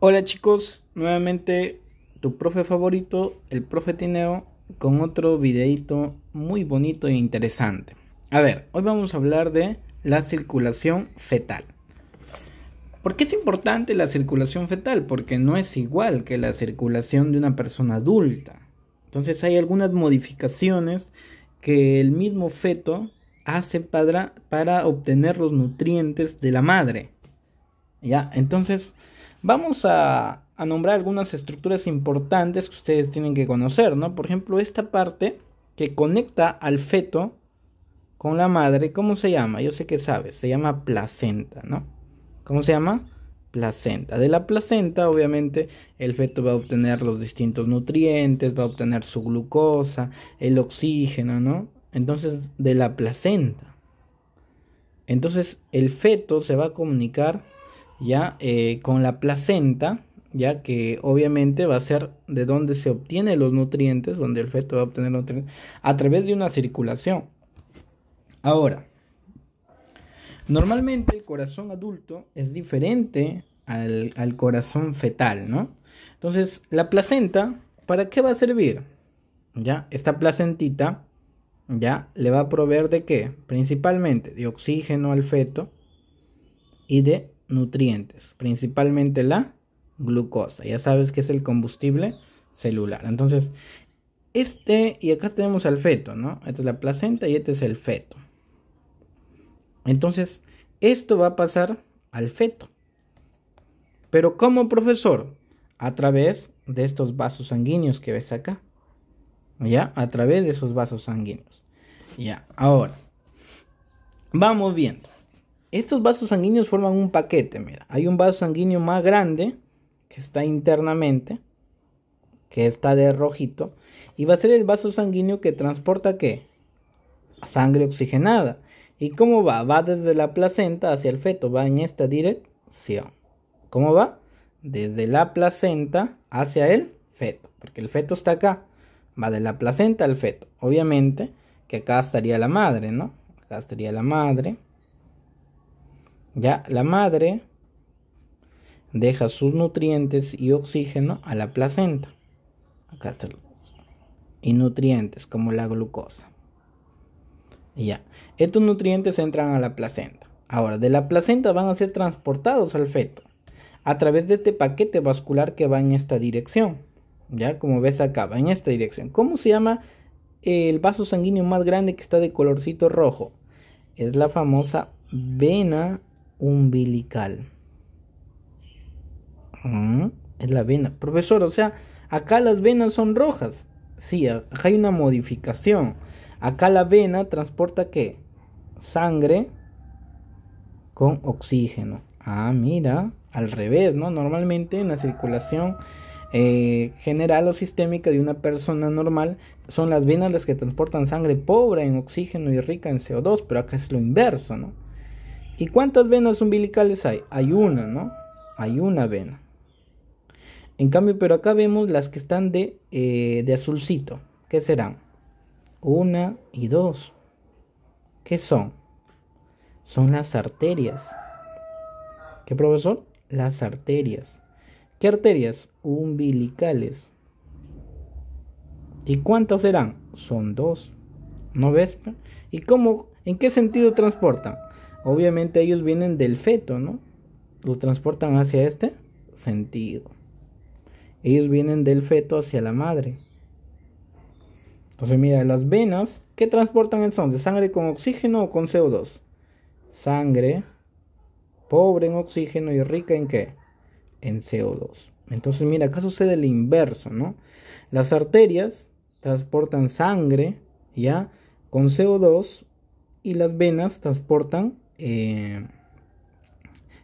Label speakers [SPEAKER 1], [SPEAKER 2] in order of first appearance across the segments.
[SPEAKER 1] Hola chicos, nuevamente tu profe favorito, el profe Tineo, con otro videito muy bonito e interesante. A ver, hoy vamos a hablar de la circulación fetal. ¿Por qué es importante la circulación fetal? Porque no es igual que la circulación de una persona adulta. Entonces hay algunas modificaciones que el mismo feto hace para obtener los nutrientes de la madre. ¿Ya? Entonces, vamos a nombrar algunas estructuras importantes que ustedes tienen que conocer, ¿no? Por ejemplo, esta parte que conecta al feto con la madre, ¿cómo se llama? Yo sé que sabes, se llama placenta, ¿no? ¿Cómo se llama? Placenta. De la placenta, obviamente, el feto va a obtener los distintos nutrientes, va a obtener su glucosa, el oxígeno, ¿no? Entonces, de la placenta. Entonces, el feto se va a comunicar ya con la placenta, ya que obviamente va a ser de donde se obtienen los nutrientes, donde el feto va a obtener nutrientes, a través de una circulación. Ahora, normalmente el corazón adulto es diferente al corazón fetal, ¿no? Entonces, la placenta, ¿para qué va a servir? Ya, esta placentita, ya, le va a proveer de qué? Principalmente de oxígeno al feto y de nutrientes, principalmente la glucosa. Ya sabes que es el combustible celular. Entonces, y acá tenemos al feto, ¿no? Esta es la placenta y este es el feto. Entonces, esto va a pasar al feto. Pero ¿cómo, profesor? A través de estos vasos sanguíneos que ves acá. ¿Ya? A través de esos vasos sanguíneos. Ya, ahora, vamos viendo. Estos vasos sanguíneos forman un paquete, mira. Hay un vaso sanguíneo más grande que está internamente, que está de rojito, y va a ser el vaso sanguíneo que transporta ¿qué? Sangre oxigenada. ¿Y cómo va? Va desde la placenta hacia el feto, va en esta dirección. ¿Cómo va? Desde la placenta hacia el feto, porque el feto está acá. Va de la placenta al feto. Obviamente que acá estaría la madre, ¿no? Acá estaría la madre. Ya la madre deja sus nutrientes y oxígeno a la placenta. Acá está. Y nutrientes como la glucosa. Ya. Estos nutrientes entran a la placenta. Ahora, de la placenta van a ser transportados al feto a través de este paquete vascular que va en esta dirección. Ya, como ves acá, va en esta dirección. ¿Cómo se llama el vaso sanguíneo más grande que está de colorcito rojo? Es la famosa vena umbilical. Es la vena. Profesor, o sea, acá las venas son rojas. Sí, acá hay una modificación. Acá la vena transporta ¿qué? Sangre con oxígeno. Ah, mira, al revés, ¿no? Normalmente en la circulación general o sistémica de una persona normal son las venas las que transportan sangre pobre en oxígeno y rica en CO2, pero acá es lo inverso, ¿no? ¿Y cuántas venas umbilicales hay? Hay una, ¿no? Hay una vena. En cambio, pero acá vemos las que están de azulcito. ¿Qué serán? Una y dos. ¿Qué son? Son las arterias. ¿Qué, profesor? Las arterias. ¿Qué arterias? Umbilicales. ¿Y cuántas serán? Son dos. ¿No ves? ¿Y cómo? ¿En qué sentido transportan? Obviamente ellos vienen del feto, ¿no? Los transportan hacia este sentido. Ellos vienen del feto hacia la madre. Entonces mira, las venas, ¿qué transportan entonces? ¿Sangre con oxígeno o con CO2? Sangre pobre en oxígeno y rica en ¿qué? En CO2. Entonces mira, acá sucede el inverso, ¿no? Las arterias transportan sangre, ¿ya? Con CO2 y las venas transportan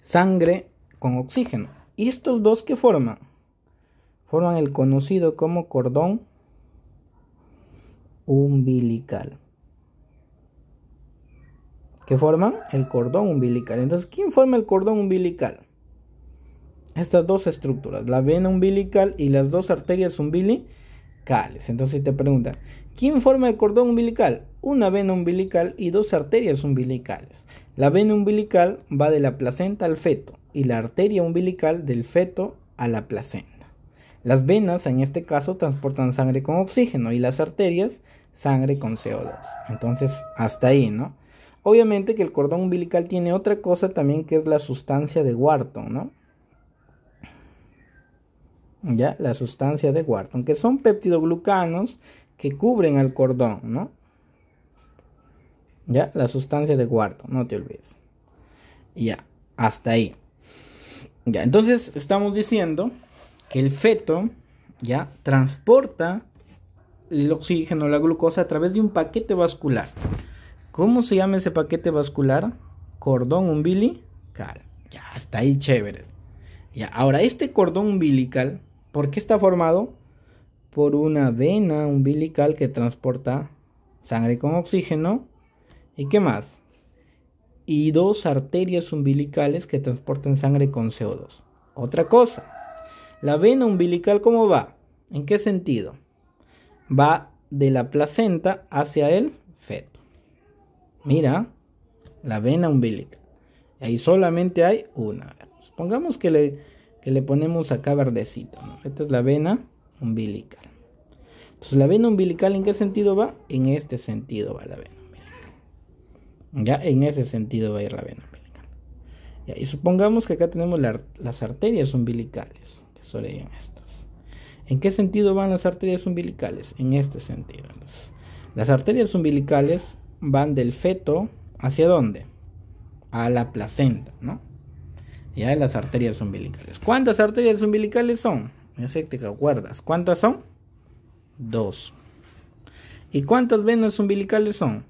[SPEAKER 1] sangre con oxígeno. ¿Y estos dos qué forman? Forman el conocido como cordón umbilical. ¿Qué forman? El cordón umbilical. Entonces, ¿quién forma el cordón umbilical? Estas dos estructuras, la vena umbilical y las dos arterias umbilicales. Entonces te preguntan, ¿quién forma el cordón umbilical? Una vena umbilical y dos arterias umbilicales. La vena umbilical va de la placenta al feto y la arteria umbilical del feto a la placenta. Las venas en este caso transportan sangre con oxígeno y las arterias sangre con CO2. Entonces hasta ahí, ¿no? Obviamente que el cordón umbilical tiene otra cosa también, que es la sustancia de Wharton, ¿no? Ya, la sustancia de Wharton, que son peptidoglucanos que cubren al cordón, ¿no? Ya, la sustancia de Wharton, no te olvides. Ya, hasta ahí. Ya, entonces estamos diciendo que el feto ya transporta el oxígeno, la glucosa a través de un paquete vascular. ¿Cómo se llama ese paquete vascular? Cordón umbilical. Ya, hasta ahí chévere. Ya, ahora este cordón umbilical, ¿por qué está formado? Por una vena umbilical que transporta sangre con oxígeno. ¿Y qué más? Y dos arterias umbilicales que transportan sangre con CO2. Otra cosa, la vena umbilical, ¿cómo va? ¿En qué sentido? Va de la placenta hacia el feto. Mira, la vena umbilical. Ahí solamente hay una. Supongamos que le ponemos acá verdecito, ¿no? Esta es la vena umbilical. Entonces, ¿la vena umbilical en qué sentido va? En este sentido va la vena umbilical. Ya, en ese sentido va a ir la vena umbilical. Ya, y supongamos que acá tenemos las arterias umbilicales, que serían estas. ¿En qué sentido van las arterias umbilicales? En este sentido. Entonces, las arterias umbilicales van del feto ¿hacia dónde? A la placenta, ¿no? Ya, las arterias umbilicales. ¿Cuántas arterias umbilicales son? Ya sé que te acuerdas. ¿Cuántas son? 2. ¿Y cuántas venas umbilicales son?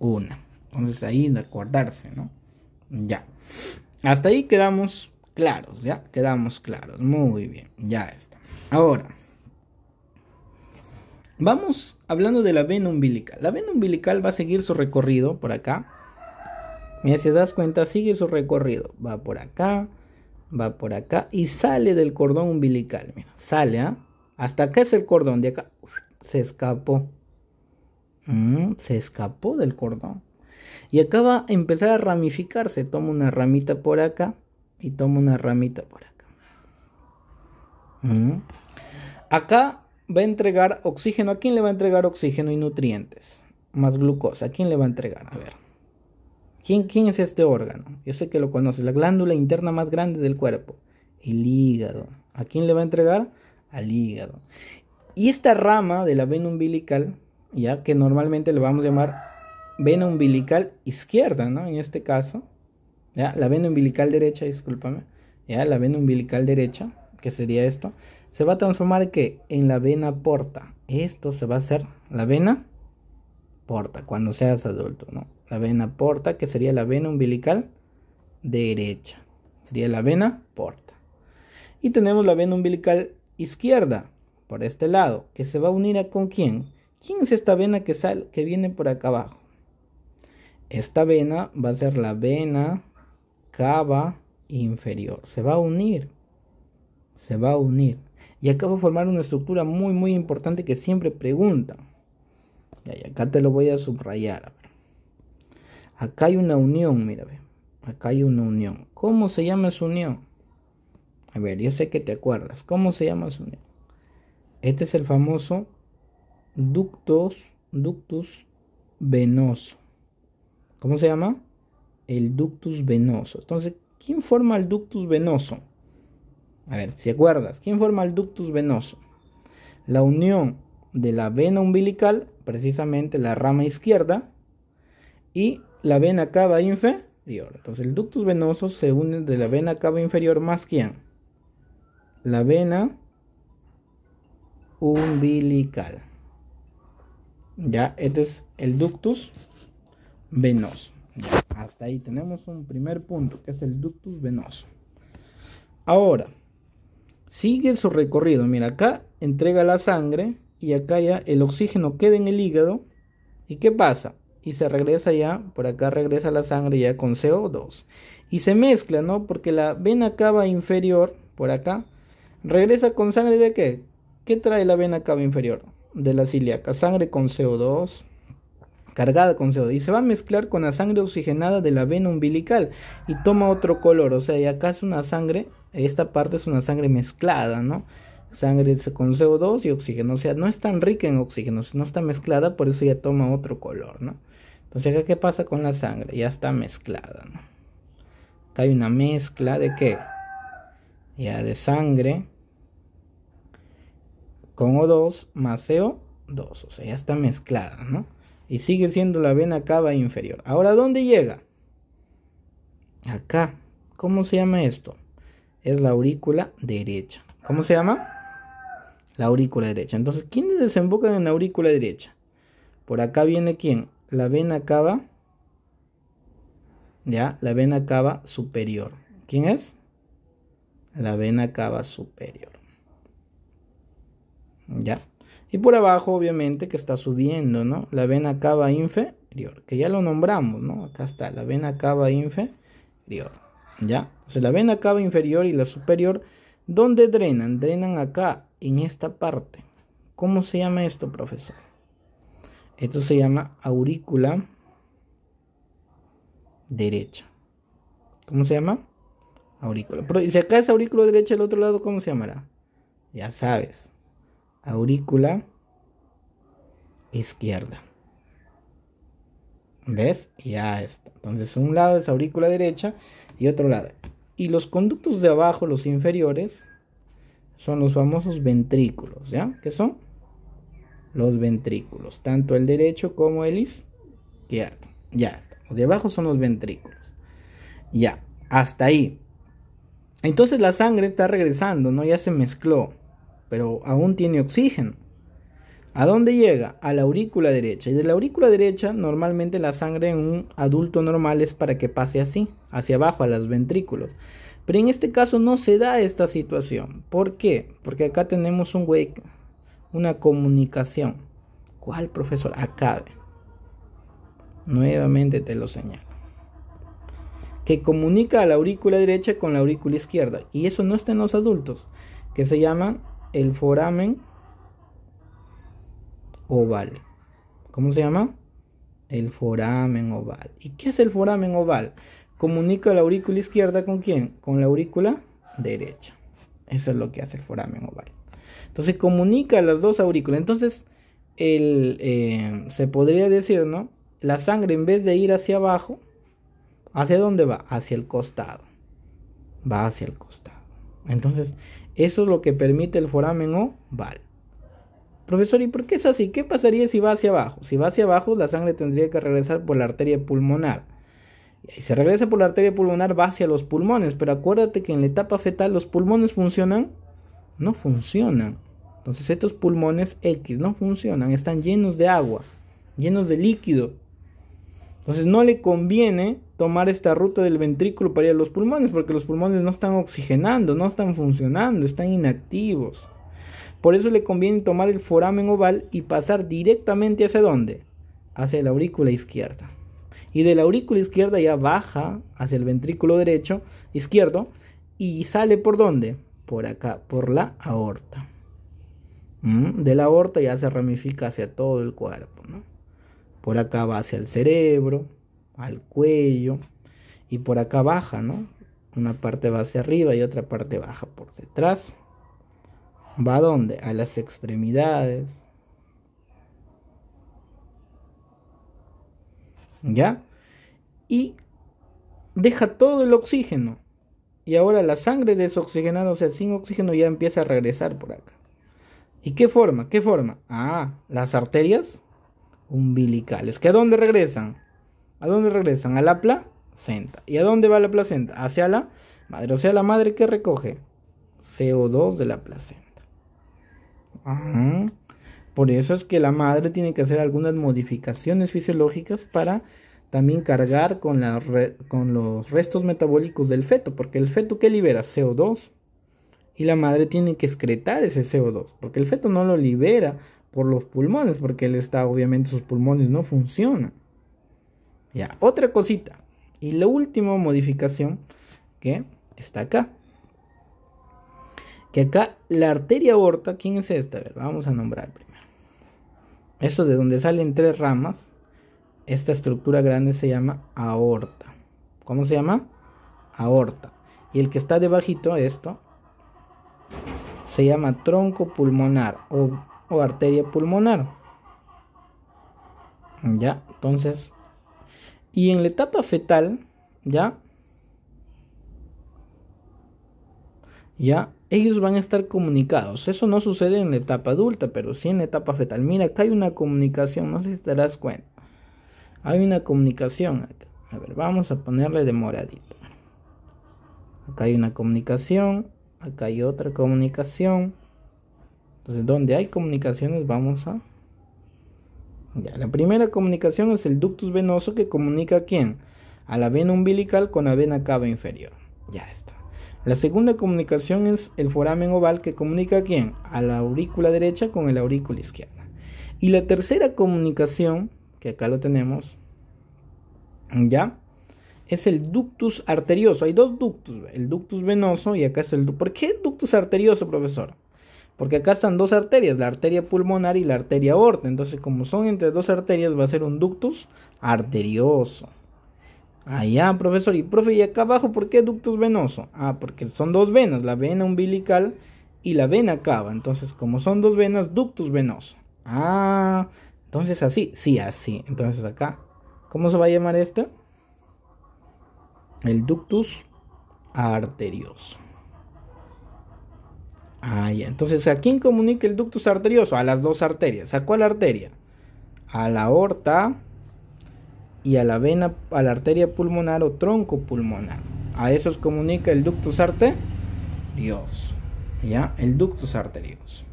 [SPEAKER 1] 1. Entonces ahí de acordarse, ¿no? Ya. Hasta ahí quedamos claros, ¿ya? Quedamos claros. Muy bien, ya está. Ahora, vamos hablando de la vena umbilical. La vena umbilical va a seguir su recorrido por acá. Mira, si te das cuenta, sigue su recorrido. Va por acá y sale del cordón umbilical. Mira, sale, ¿ah? Hasta acá es el cordón, de acá se escapó. Se escapó del cordón. Y acá va a empezar a ramificarse. Toma una ramita por acá y toma una ramita por acá. Acá va a entregar oxígeno. ¿A quién le va a entregar oxígeno y nutrientes? Más glucosa. ¿A quién le va a entregar? A ver. ¿Quién es este órgano? Yo sé que lo conoces. La glándula interna más grande del cuerpo. El hígado. ¿A quién le va a entregar? Al hígado. Y esta rama de la vena umbilical, ya que normalmente le vamos a llamar vena umbilical izquierda, ¿no? En este caso, ya, la vena umbilical derecha, discúlpame, ya, la vena umbilical derecha, que sería esto, se va a transformar ¿qué? En la vena porta. Esto se va a hacer la vena porta cuando seas adulto, ¿no? La vena porta, que sería la vena umbilical derecha, sería la vena porta. Y tenemos la vena umbilical izquierda, por este lado, que se va a unir ¿con quién? ¿Quién es esta vena que viene por acá abajo? Esta vena va a ser la vena cava inferior. Se va a unir. Se va a unir. Y acá va a formar una estructura muy importante que siempre preguntan. Y acá te lo voy a subrayar. A ver. Acá hay una unión, mira. Acá hay una unión. ¿Cómo se llama esa unión? A ver, yo sé que te acuerdas. ¿Cómo se llama esa unión? Este es el famoso ductus venoso. ¿Cómo se llama? El ductus venoso. Entonces, ¿quién forma el ductus venoso? A ver, si acuerdas, ¿quién forma el ductus venoso? La unión de la vena umbilical, precisamente la rama izquierda, y la vena cava inferior. Entonces, el ductus venoso se une de la vena cava inferior más ¿quién? La vena umbilical. Ya, este es el ductus venoso. Ya, hasta ahí tenemos un primer punto, que es el ductus venoso. Ahora, sigue su recorrido. Mira, acá entrega la sangre y acá ya el oxígeno queda en el hígado. ¿Y qué pasa? Y se regresa ya, por acá regresa la sangre ya con CO2. Y se mezcla, ¿no? Porque la vena cava inferior, por acá, regresa con sangre ¿de qué? ¿Qué trae la vena cava inferior? De la ilíaca. Sangre con CO2, cargada con CO2 y se va a mezclar con la sangre oxigenada de la vena umbilical y toma otro color. O sea, y acá es una sangre, esta parte es una sangre mezclada, ¿no? Sangre con CO2 y oxígeno, o sea, no es tan rica en oxígeno, no está mezclada, por eso ya toma otro color, ¿no? Entonces acá, ¿qué pasa con la sangre? Ya está mezclada, ¿no? Acá hay una mezcla de ¿qué? Ya de sangre con O2 más CO2, o sea, ya está mezclada, ¿no? Y sigue siendo la vena cava inferior. Ahora, ¿dónde llega? Acá. ¿Cómo se llama esto? Es la aurícula derecha. ¿Cómo se llama? La aurícula derecha. Entonces, ¿quiénes desembocan en la aurícula derecha? Por acá viene ¿quién? La vena cava. Ya, la vena cava superior. ¿Quién es? La vena cava superior. Ya. Y por abajo, obviamente, que está subiendo, ¿no? La vena cava inferior, que ya lo nombramos, ¿no? Acá está, la vena cava inferior. ¿Ya? O sea, la vena cava inferior y la superior, ¿dónde drenan? Drenan acá, en esta parte. ¿Cómo se llama esto, profesor? Esto se llama aurícula derecha. ¿Cómo se llama? Aurícula. Pero si acá es aurícula derecha, el otro lado, ¿cómo se llamará? Ya sabes. Aurícula izquierda. ¿Ves? Ya está. Entonces un lado es aurícula derecha y otro lado. Y los conductos de abajo, los inferiores, son los famosos ventrículos, ¿ya? ¿Qué son? Los ventrículos, tanto el derecho como el izquierdo. Ya está. Los de abajo son los ventrículos. Ya, hasta ahí. Entonces la sangre está regresando, ¿no? Ya se mezcló, pero aún tiene oxígeno. ¿A dónde llega? A la aurícula derecha. Y de la aurícula derecha, normalmente la sangre en un adulto normal es para que pase así, hacia abajo, a los ventrículos. Pero en este caso no se da esta situación. ¿Por qué? Porque acá tenemos un hueco, una comunicación. ¿Cuál, profesor? Acá. Nuevamente te lo señalo. Que comunica a la aurícula derecha con la aurícula izquierda. Y eso no está en los adultos, que se llama el foramen oval. ¿Cómo se llama? El foramen oval. ¿Y qué hace el foramen oval? Comunica la aurícula izquierda ¿con quién? Con la aurícula derecha. Eso es lo que hace el foramen oval. Entonces comunica las dos aurículas. Entonces se podría decir, ¿no? La sangre, en vez de ir hacia abajo, ¿hacia dónde va? Hacia el costado. Va hacia el costado. Entonces eso es lo que permite el foramen oval. Profesor, ¿y por qué es así? ¿Qué pasaría si va hacia abajo? Si va hacia abajo, la sangre tendría que regresar por la arteria pulmonar. Y si regresa por la arteria pulmonar, va hacia los pulmones. Pero acuérdate que en la etapa fetal, ¿los pulmones funcionan? No funcionan. Entonces estos pulmones X no funcionan. Están llenos de agua, llenos de líquido. Entonces no le conviene tomar esta ruta del ventrículo para ir a los pulmones, porque los pulmones no están oxigenando, no están funcionando, están inactivos. Por eso le conviene tomar el foramen oval y pasar directamente ¿hacia dónde? Hacia la aurícula izquierda. Y de la aurícula izquierda ya baja hacia el ventrículo derecho, izquierdo, y sale ¿por dónde? Por acá, por la aorta. De la aorta ya se ramifica hacia todo el cuerpo, ¿no? Por acá va hacia el cerebro, al cuello, y por acá baja, ¿no? Una parte va hacia arriba y otra parte baja por detrás. ¿Va a dónde? A las extremidades. ¿Ya? Y deja todo el oxígeno. Y ahora la sangre desoxigenada, o sea, sin oxígeno, ya empieza a regresar por acá. ¿Y qué forma? ¿Qué forma? Ah, las arterias umbilicales. ¿Que a dónde regresan? ¿A dónde regresan? A la placenta. ¿Y a dónde va la placenta? Hacia la madre. O sea, la madre que recoge CO2 de la placenta. Ajá. Por eso es que la madre tiene que hacer algunas modificaciones fisiológicas para también cargar con los restos metabólicos del feto, porque el feto ¿qué libera? CO2. Y la madre tiene que excretar ese CO2, porque el feto no lo libera por los pulmones, porque él está, obviamente sus pulmones no funcionan. Ya, otra cosita. Y la última modificación que está acá. Que acá la arteria aorta, ¿quién es esta? A ver, vamos a nombrar primero. Esto de donde salen tres ramas Esta estructura grande se llama aorta. ¿Cómo se llama? Aorta. Y el que está debajito, esto, se llama tronco pulmonar o arteria pulmonar. Ya, entonces, y en la etapa fetal, ya, ellos van a estar comunicados. Eso no sucede en la etapa adulta, pero sí en la etapa fetal. Mira, acá hay una comunicación, no sé si te das cuenta. Hay una comunicación acá. A ver, vamos a ponerle de moradito. Acá hay una comunicación, acá hay otra comunicación. Entonces, donde hay comunicaciones vamos a... Ya, la primera comunicación es el ductus venoso, que comunica ¿a quién? A la vena umbilical con la vena cava inferior. Ya está. La segunda comunicación es el foramen oval, que comunica ¿a quién? A la aurícula derecha con la aurícula izquierda. Y la tercera comunicación, que acá lo tenemos, ya, es el ductus arterioso. Hay dos ductus, el ductus venoso y acá es el... ¿Por qué ductus arterioso, profesor? Porque acá están dos arterias, la arteria pulmonar y la arteria aorta. Entonces, como son entre dos arterias, va a ser un ductus arterioso. Allá, profesor. Y profe, y acá abajo, ¿por qué ductus venoso? Ah, porque son dos venas, la vena umbilical y la vena cava. Entonces, como son dos venas, ductus venoso. Ah, entonces así, sí, así. Entonces acá, ¿cómo se va a llamar este? El ductus arterioso. Ah, ya. Entonces, ¿a quién comunica el ductus arterioso? A las dos arterias. ¿A cuál arteria? A la aorta y a la vena, a la arteria pulmonar o tronco pulmonar. A esos comunica el ductus arterioso. Ya, el ductus arterioso.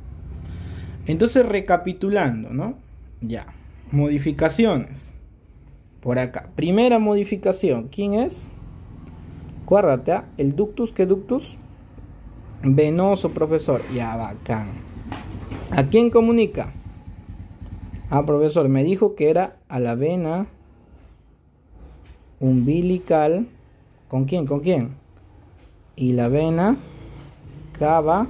[SPEAKER 1] Entonces, recapitulando, ¿no? Ya. Modificaciones. Por acá. Primera modificación. ¿Quién es? Acuérdate, ¿eh? El ductus, ¿qué ductus? Venoso, profesor. Ya, bacán. ¿A quién comunica? Ah, profesor, me dijo que era a la vena umbilical. ¿Con quién? ¿Con quién? Y la vena cava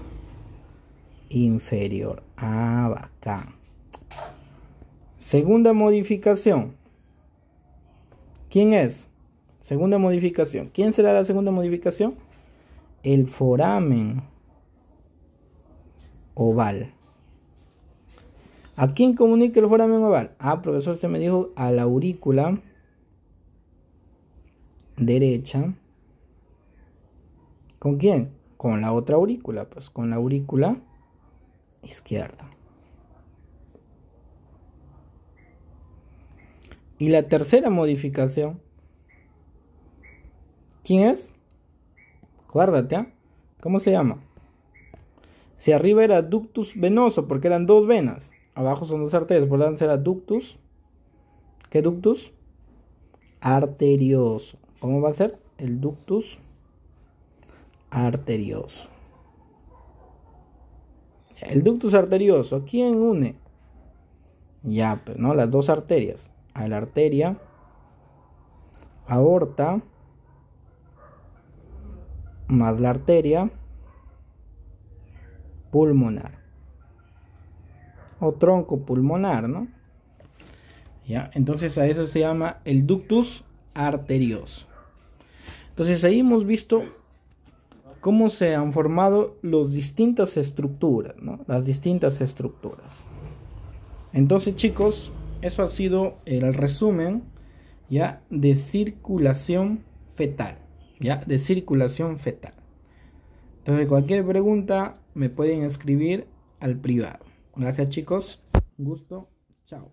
[SPEAKER 1] inferior. Ah, bacán. Segunda modificación. ¿Quién es? Segunda modificación. ¿Quién será la segunda modificación? El foramen oval. ¿A quién comunica el foramen oval? Ah, profesor, usted me dijo a la aurícula derecha. ¿Con quién? Con la otra aurícula, pues con la aurícula izquierda. Y la tercera modificación, ¿quién es? Acuérdate, ¿eh? ¿Cómo se llama? Si arriba era ductus venoso, porque eran dos venas. Abajo son dos arterias, por lo tanto será ductus. ¿Qué ductus? Arterioso. ¿Cómo va a ser? El ductus arterioso. El ductus arterioso, ¿a quién une? Ya, pues, ¿no? Las dos arterias. A la arteria aorta más la arteria pulmonar o tronco pulmonar, ¿no? Ya, entonces a eso se llama el ductus arterioso. Entonces ahí hemos visto cómo se han formado las distintas estructuras, ¿no? Las distintas estructuras. Entonces, chicos, eso ha sido el resumen, ya, de circulación fetal. Ya, de circulación fetal. Entonces, cualquier pregunta me pueden escribir al privado. Gracias, chicos. Un gusto. Chao.